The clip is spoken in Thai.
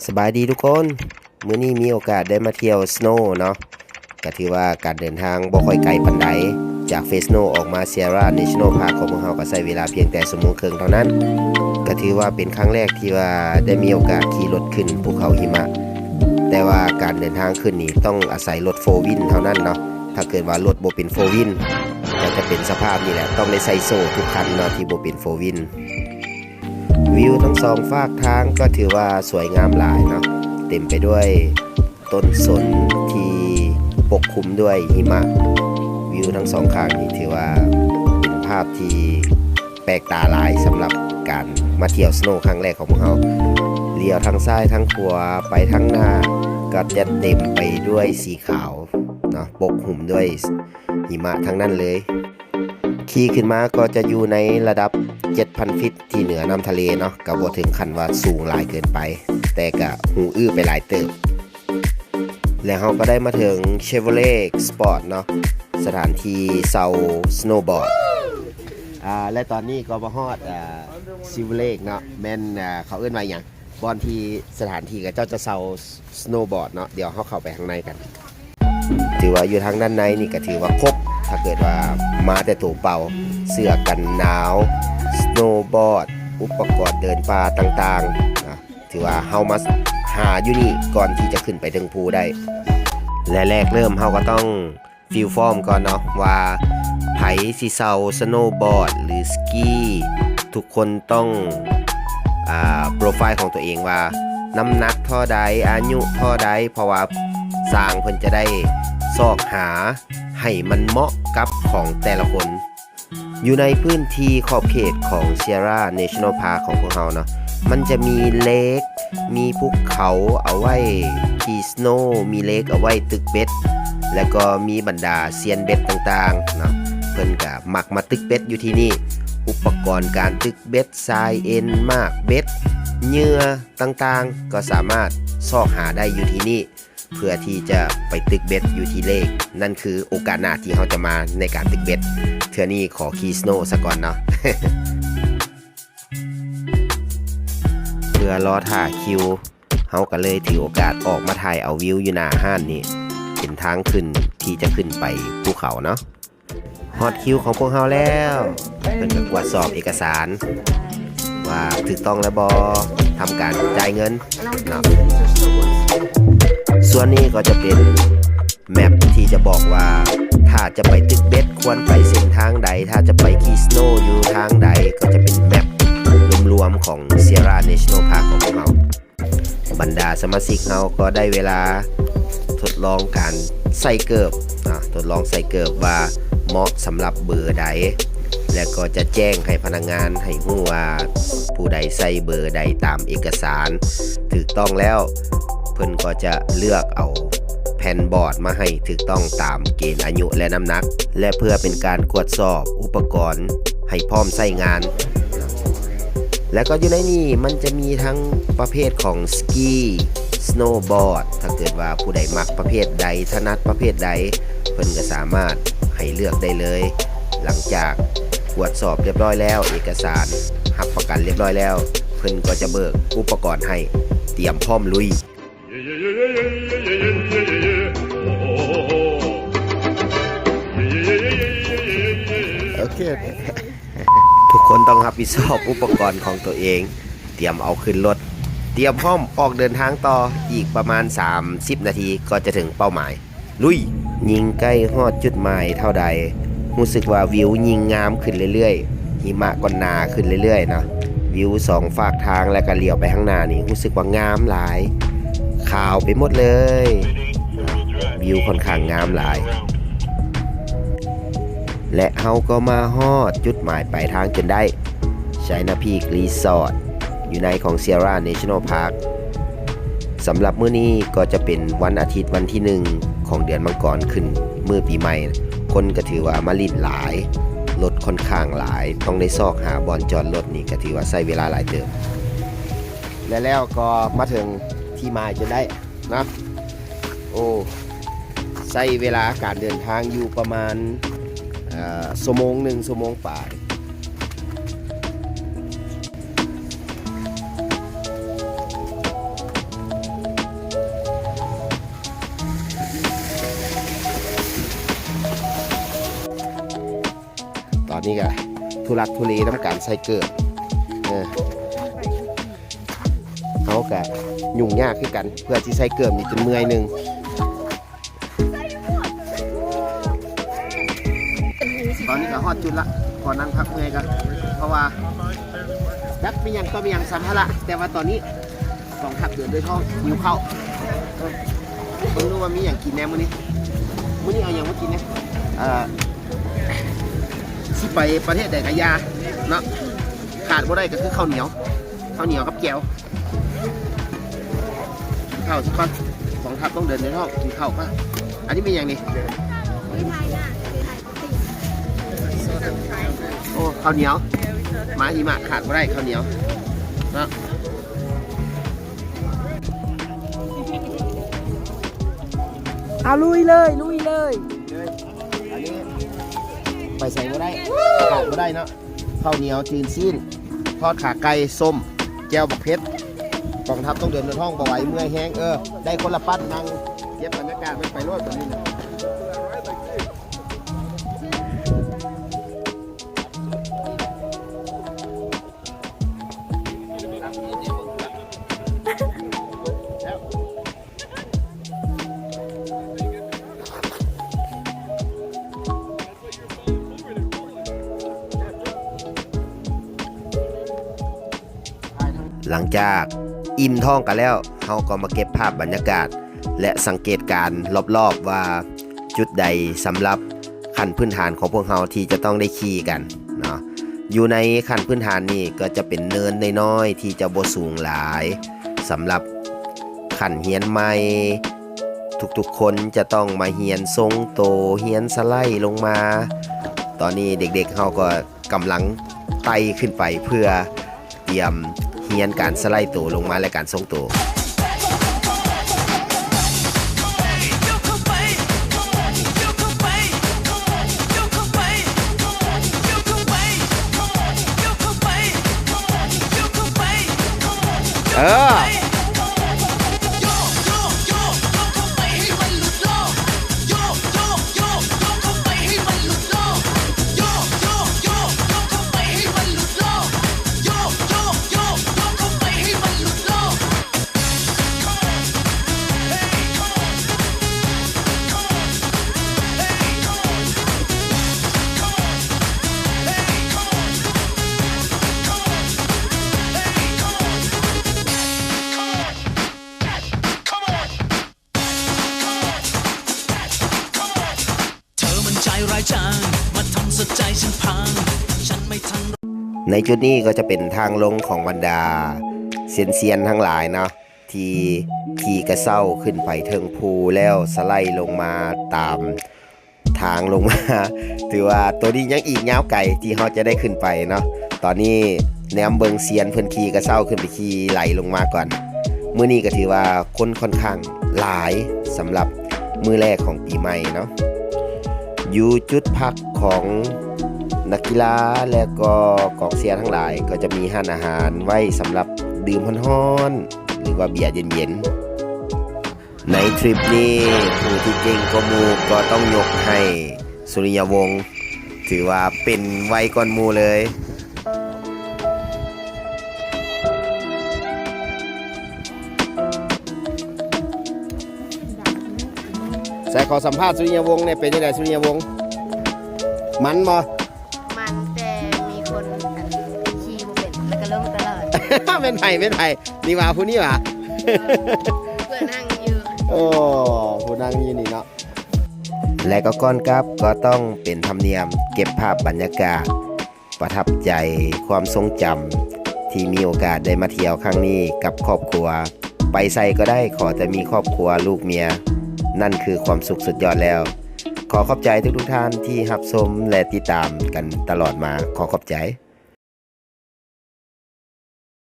สบายดีทุกคนมื้อนี้มีโอกาสได้มาเที่ยวสโนว์เนาะก็ถือว่าการเดินทางบ่ค่อยไกลปานใดจากเฟสโนออกมาเซียร่าเนชั่นแนลพาร์คของพวกเราก็ใช้เวลาเพียงแต่1 ชั่วโมงครึ่งเท่านั้นก็ถือว่าเป็นครั้งแรกที่ว่าได้มีโอกาสขี่รถขึ้นภูเขาหิมะแต่ว่าการเดินทางขึ้นนี่ต้องอาศัยรถ4 วินเท่านั้นเนาะถ้าเกิดว่ารถบ่เป็น4 วินก็จะเป็นสภาพนี้แหละต้องได้ใส่โซ่ทุกคันเนาะที่บ่เป็น4 วินวิวทั้งสองฝากทางก็ถือว่าสวยงามหลายเนาะเต็มไปด้วยต้นสนที่ปกคลุมด้วยหิมะวิวทั้งสองข้างนี่ถือว่าเป็นภาพที่แปลกตาหลายสำหรับการมาเที่ยวสโนว์ครั้งแรกของพวกเราเลี้ยวทางซ้ายทางขวาไปทางหน้าก็จะเต็มไปด้วยสีขาวเนาะปกคลุมด้วยหิมะทั้งนั้นเลยขี่ขึ้นมาก็จะอยู่ในระดับ 7,000 ฟิตที่เหนือน้ำทะเลเนาะก็บ่ถึงขั้นว่าสูงหลายเกินไปแต่ก็หูอื้อไปหลายเติบแล้วเราก็ได้มาถึง Chevrolet Sport เนาะสถานที่เซาสโนว์บอร์ดและตอนนี้ก็มาฮอดChevrolet เนาะแม่นเขาเอิ้นว่าหยังบอนที่สถานที่กับเจ้าจะเซาสโนว์บอร์ดเนาะเดี๋ยวเราเข้าไปข้างในกันถือว่าอยู่ทางด้านในนี่ก็ถือว่าครบถ้าเกิดว่ามาแต่ตัวเปล่าเสื้อกันหนาวสโนว์บอร์ดอุปกรณ์เดินป่าต่างๆนะถือว่าเฮามาหาอยู่นี่ก่อนที่จะขึ้นไปถึงภูได้และแรกเริ่มเฮาก็ต้องฟิลฟอร์มก่อนเนาะว่าไผสิเซาสโนว์บอร์ดหรือสกีทุกคนต้องโปรไฟล์ของตัวเองว่าน้ำหนักเท่าใดอายุเท่าใดเพราะว่าสร้างเพิ่นจะได้ซอกหาให้มันเหมาะกับของแต่ละคนอยู่ในพื้นที่ขอบเขตของ Sierra National Park ของพวกเราเนาะมันจะมีเลคมีภูเขาเอาไว้ขี่สโนว์มีเลคเอาไว้ตึกเบ็ดแล้วก็มีบรรดาเซียนเบ็ดต่างๆเนาะเพิ่นก็มักมาตึกเบ็ดอยู่ที่นี่อุปกรณ์การตึกเบ็ดทรายเอ็นมากเบ็ดเหยื่อต่างๆก็สามารถซอกหาได้อยู่ที่นี่เพื่อที่จะไปตึกเบ็ดอยู่ที่เลคนั่นคือโอกาสหน้าที่เราจะมาในการตึกเบ็ดเทื่อนี้ขอขี่สโนว์ซะก่อนเนาะ เพื่อรอถ่าคิวเฮาก็เลยถือโอกาสออกมาถ่ายเอาวิวอยู่หน้าห้านนี่เป็นทางขึ้นที่จะขึ้นไปภูเขาเนาะฮอตคิวของพวกเฮาแล้วเป็นการตรวจสอบเอกสารว่าถูกต้องแล้วบ่ทำการจ่ายเงินเนาะส่วนนี้ก็จะเป็นแมปที่จะบอกว่าถ้าจะไปตึกเบ็ดควรไปเส้นทางใดถ้าจะไปขี่สโนว์อยู่ทางใดก็จะเป็นแมปรวมของ Sierra National Park ของพวกเราบรรดาสมาชิกเราก็ได้เวลาทดลองการใส่เกิบทดลองใส่เกิบว่าเหมาะสำหรับเบอร์ใดและก็จะแจ้งให้พนักงานให้รู้ว่าผู้ใดใส่เบอร์ใดตามเอกสารถูกต้องแล้วเพิ่นก็จะเลือกเอาแผ่นบอร์ดมาให้ถูกต้องตามเกณฑ์อายุและน้ำหนักและเพื่อเป็นการตรวจสอบอุปกรณ์ให้พร้อมใช้งานแล้วก็อยู่ในนี้มันจะมีทั้งประเภทของสกีสโนว์บอร์ดถ้าเกิดว่าผู้ใดมักประเภทใดถนัดประเภทใดเพิ่นก็สามารถให้เลือกได้เลยหลังจากตรวจสอบเรียบร้อยแล้วเอกสารรับประกันเรียบร้อยแล้วเพิ่นก็จะเบิกอุปกรณ์ให้เตรียมพร้อมลุยโอเคทุกคนต้องรับผิดชอบอุปกรณ์ของตัวเองเตรียมเอาขึ้นรถเตรียมพร้อมออกเดินทางต่ออีกประมาณ30 นาทีก็จะถึงเป้าหมายลุยยิงใกล้ฮอดจุดหมายเท่าใดรู้สึกว่าวิวยิงงามขึ้นเรื่อยๆหิมะก็หนาขึ้นเรื่อยๆเนาะวิวสองฝากทางแล้วก็เลี้ยวไปข้างหน้านี่รู้สึกว่างามหลายขาวไปหมดเลยวิวค่อนข้างงามหลายและเฮาก็มาฮอดจุดหมายปลายทางจนได้China Peak Resort อยู่ในของ Sierra National Park สำหรับมื้อนี้ก็จะเป็นวันอาทิตย์วันที่1ของเดือนมังกรขึ้นมื้อปีใหม่คนก็ถือว่ามาลิ้นหลายรถค่อนข้างหลายต้องได้ซอกหาบอนจอดรถนี่ก็ถือว่าใช้เวลาหลายเติบและแล้วก็มาถึงที่หมายจนได้นะโอ้ใช้เวลาการเดินทางอยู่ประมาณ1 ชั่วโมงป่าย าวนี่ก็ทุลักทุเลน้ำการใส่เกิดเขาก็ยุ่งยากขึ้นกันเพื่อที่ใส่เกิดนี่จนเมื่อยหนึ่งตอนนี้ก็ฮอดจุดละขอนั่งพักเมื่อยกันเพราะว่าจักมียังก็มียังสัมภาระแต่ว่าตอนนี้ต้องขับเดินด้วยท้องหิวข้าวไม่รู้ว่ามีอย่างกินแน่มื้อนี้เอาอย่างมากินนะสิไปประเทศใดก็ยาเนาะขาดบ่ได้ก็คือข้าวเหนียวกับแก้วกินข้าวสิก่อนกองทัพต้องเดินด้วยท้องกินข้าวป่ะอันนี้มีอย่างนี้โอ้ข้าวเหนียวมาหิมะขาดบ่ได้ข้าวเหนียวเนาะเอาลุยเลยอันนี้ไปใส่บ่ได้ขาดบ่ได้เนาะข้าวเหนียวจีนซีนทอดขาไก่ส้มแก้วบักเพชรกองทัพต้องเดินในท้องบ่ไหวเมื่อยแห้งได้คนละปั้นนั่งเย็บบรรยากาศมันไปรอดแบบนี้นะหลังจากอิ่มท้องกันแล้วเราก็มาเก็บภาพบรรยากาศและสังเกตการรอบๆว่าจุดใดสำหรับขั้นพื้นฐานของพวกเราที่จะต้องได้ขี่กันเนาะอยู่ในขั้นพื้นฐานนี่ก็จะเป็นเนินน้อยๆที่จะบ่สูงหลายสำหรับขั้นเฮียนใหม่ทุกๆคนจะต้องมาเฮียนทรงโตเฮียนสไลด์ลงมาตอนนี้เด็กๆเขาก็กำลังไต่ขึ้นไปเพื่อเตรียมเฮียนการสไลด์ตัวลงมาและการทรงตัวในจุดนี้ก็จะเป็นทางลงของบรรดาเซียนๆทั้งหลายเนาะที่ขี่กระเซ้าขึ้นไปเทิงภูแล้วสไลด์ลงมาตามทางลงมาถือว่าตัวนี้ยังอีกยาวไกลที่เขาจะได้ขึ้นไปเนาะตอนนี้แนมเบิงเซียนเพิ่นขี่กระเซ้าขึ้นไปขี่ไหลลงมาก่อนมื้อนี้ก็ถือว่าคนค่อนข้างหลายสำหรับมื้อแรกของปีใหม่เนาะอยู่จุดพักของนักกีฬาและก็กองเชียร์ทั้งหลายก็จะมีร้านอาหารไว้สำหรับดื่มร้อนๆหรือว่าเบียร์เย็นๆในทริปนี้ผู้ที่เก่งกว่าหมู่ก็ต้องยกให้สุริยวงศ์ถือว่าเป็นไวก่อนหมู่เลยใส่ขอสัมภาษณ์สุริยวงศ์เนี่ยเป็นยังไงสุริยวงศ์มันบ่มันแต่มีคนขี่บ่เป็นแล้วก็ล้มตลอดเป็นไผ่นี่ว่าผู้นี้ว่าเพื่อนนั่งอยู่โอ้ผู้นั่งอยู่นี่เนาะและก็ก่อนกลับก็ต้องเป็นธรรมเนียมเก็บภาพบรรยากาศประทับใจความทรงจำที่มีโอกาสได้มาเที่ยวครั้งนี้กับครอบครัวไปใส่ก็ได้ขอแต่มีครอบครัวลูกเมียนั่นคือความสุขสุดยอดแล้วขอขอบใจทุกท่านที่รับชมและติดตามกันตลอดมาขอขอบใจ